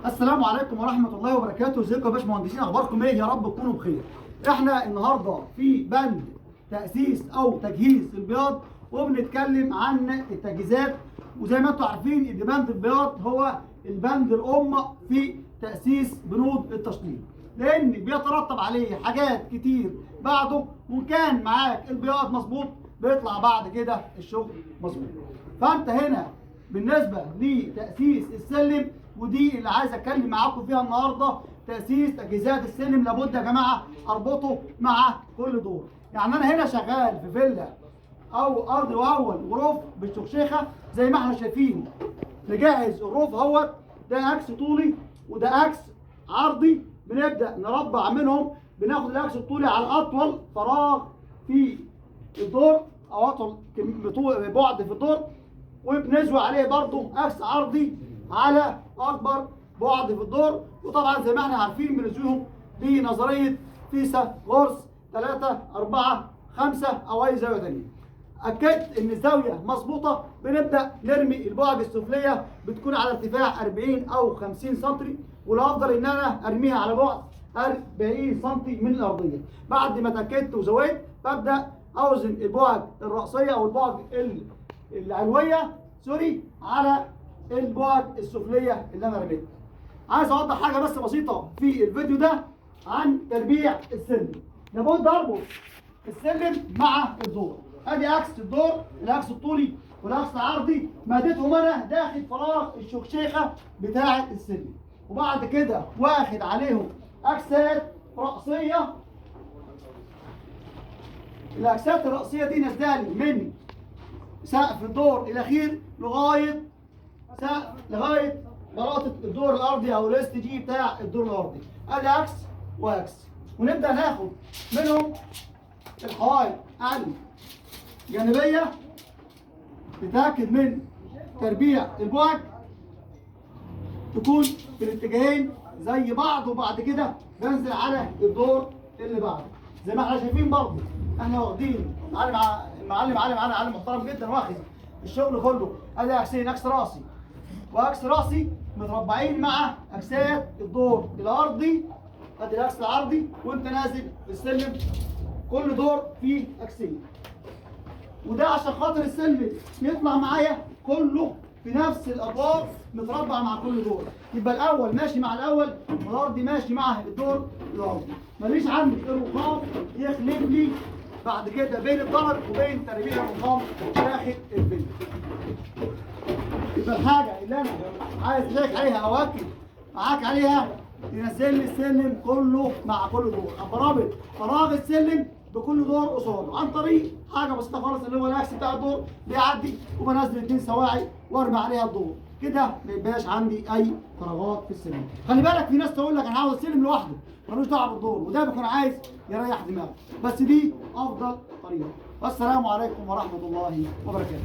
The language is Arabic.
السلام عليكم ورحمة الله وبركاته. ازيكم يا باشمهندسين؟ اخباركم ايه؟ يا رب تكونوا بخير. احنا النهارده في بند تأسيس او تجهيز البياض، وبنتكلم عن التجهيزات. وزي ما انتم عارفين ان بند البياض هو البند الام في تأسيس بنود التشطيب، لان بيترتب عليه حاجات كتير بعده. وان كان معاك البياض مظبوط بيطلع بعد كده الشغل مظبوط. فانت هنا بالنسبة لتأسيس السلم، ودي اللي عايز اتكلم معاكم فيها النهارده. تأسيس تجهيزات السلم لابد يا جماعه اربطه مع كل دور. يعني انا هنا شغال في فيلا او ارض واول وروف بالشخشيخه زي ما احنا شايفين. نجهز الروف اهوت، ده عكس طولي وده عكس عرضي. بنبدا نربع منهم، بناخد العكس الطولي على اطول فراغ في الدور او اطول بعد في الدور، وبنزوي عليه برضه عكس عرضي على اكبر بعد في الدور. وطبعا زي ما احنا عارفين بنزويهم بنظريه فيسا غرز 3 4 5 او اي زاويه ثانيه. اكدت ان الزاويه مظبوطه، بنبدا نرمي البعد السفليه، بتكون على ارتفاع 40 او 50 سم، والافضل ان انا ارميها على بعد 40 سم من الارضيه. بعد ما اتاكدت وزويت ببدا اوزن البعد الراسيه او البعد العلويه على البعد السفليه اللي انا رميتها. عايز اوضح حاجه بس بسيطه في الفيديو ده عن تربيع السلم. لابد اربط السلم مع الدور. ادي عكس الدور، العكس الطولي والعكس العرضي، مديتهم انا داخل فراغ الشخشيخه بتاعه السلم، وبعد كده واخد عليهم اكسات راسيه. الاكسات الراسيه دي نزلالي من سقف الدور الاخير لغايه بلاطه الدور الارضي او الاس جي بتاع الدور الارضي. ادي عكس وعكس، ونبدا ناخد منهم الحوائط الجانبيه. نتاكد من تربيع البعد تكون في الاتجاهين زي بعض، وبعد كده بنزل على الدور اللي بعده. زي ما احنا شايفين برضه احنا واخدين معلم محترم جدا، واخد الشغل كله. ادي عكسين، عكس راسي وعكس راسي متربعين مع اكسات الدور الارضي. ادي العكس العرضي وانت نازل السلم، كل دور فيه عكسين، وده عشان خاطر السلم يطلع معايا كله في نفس الادوار متربع مع كل دور. يبقى الاول ماشي مع الاول والارضي ماشي مع الدور الارضي. ماليش عندي الرخام يخلف لي بعد كده بين الضرب وبين تربيع الرخام داخل الفيلم. يبقى الحاجه اللي انا عايز اشيك عليها او اكد معاك عليها، تنزل لي السلم كله مع كل دور. ابقى رابط فراغ السلم بكل دور قصاده عن طريق حاجه بسيطه خالص، اللي هو الاكس بتاع الدور بيعدي وبنزل 2 سواعي وارمي عليها الدور كده، ما يبقاش عندي اي فراغات في السلم. خلي بالك في ناس تقول لك انا عاوز السلم لوحده ملوش دعوه بالدور، وده بيكون عايز يريح دماغه، بس دي افضل طريقه. والسلام عليكم ورحمه الله وبركاته.